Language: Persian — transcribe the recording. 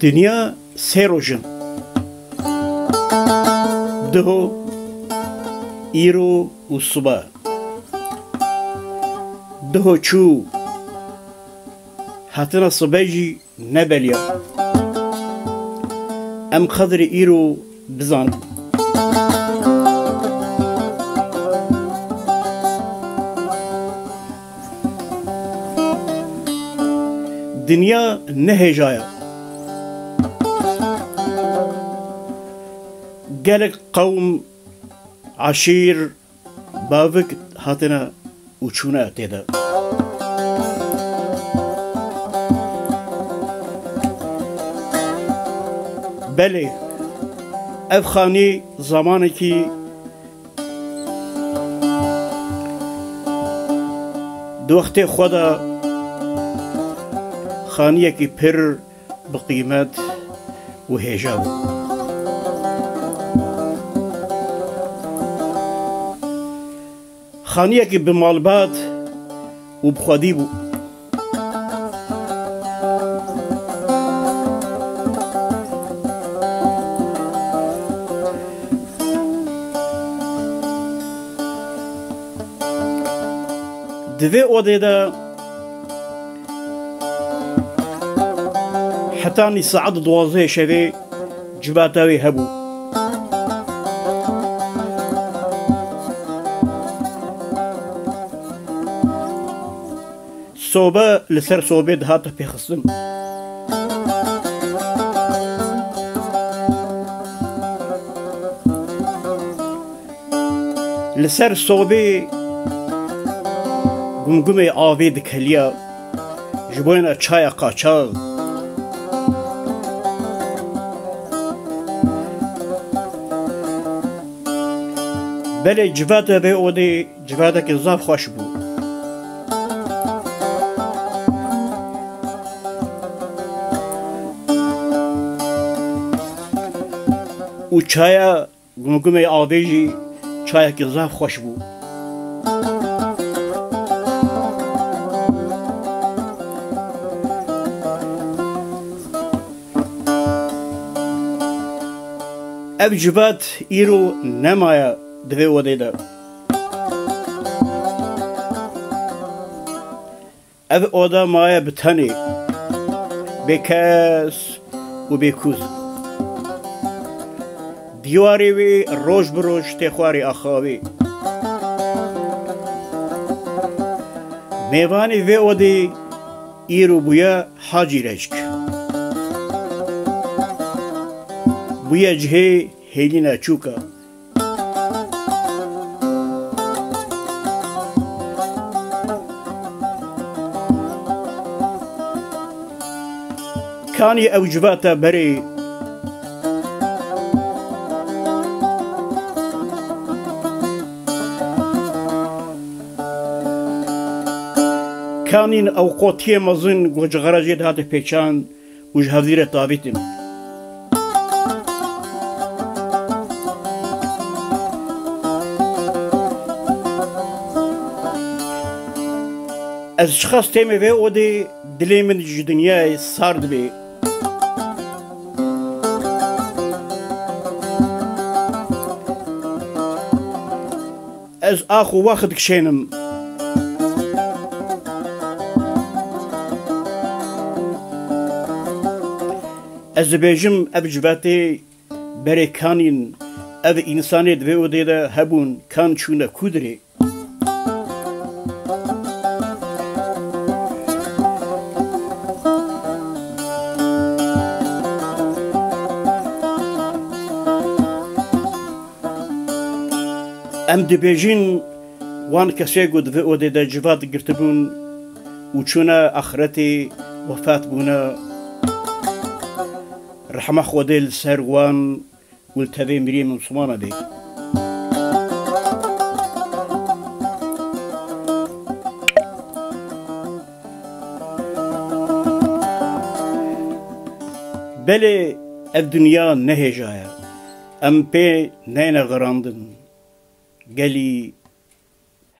دنیا سه روزن دهو ایرو و صبح دهو چو هاتنا صبح جی نبلیا ام قدر ایرو بزن دنیا نه جایا قالك قوم عشير بافك هاتنا وشونا تيدا بله افخاني زمانكي دوخت خدا خانيكي پر بقيمت وهجاب خانیه که به مالبات و بخوادی بود دوی اوده دا حتانی ساعت 12 شبه جباتاوی هبو صوبه لسر صوبه دهات پیخستم لسر صوبه گمگم آوی دکلیا جبوینا چای قاچاق بله جواده به اوده جواده که زاف خوش بود و چای گمگم آویجی چای که زاف خوش بود اف جبات ایرو نمایا دوی وده دا اف اودا مایا بتنی بکس و بکوز دیواری وی روش بروش تخواری اخاوی میوانی وی اوده ایرو بویا حاجی رجک بویا جهه هیلینا چوکا کانی اوجباتا بری کانین او قوتیه مزن گوش غراجی دهات پیچان وش هفدیر تاویتن از شخص تیمه وی او دی دلی من دنیای سارد بی از آخو وقت کشینم از بیجم اب جباتی بری کانین اب انسانی دوی او دیده هبون کان چونه کودری ام دبیجین وان کسی گود و او دیده جواد گرتبون و چونه آخرتی وفات بونه رحمه خودل سر وان والتبي مريم مسلمانة دي Belê ev dünya nehêjaya, em pê neyne xirandin. Gelî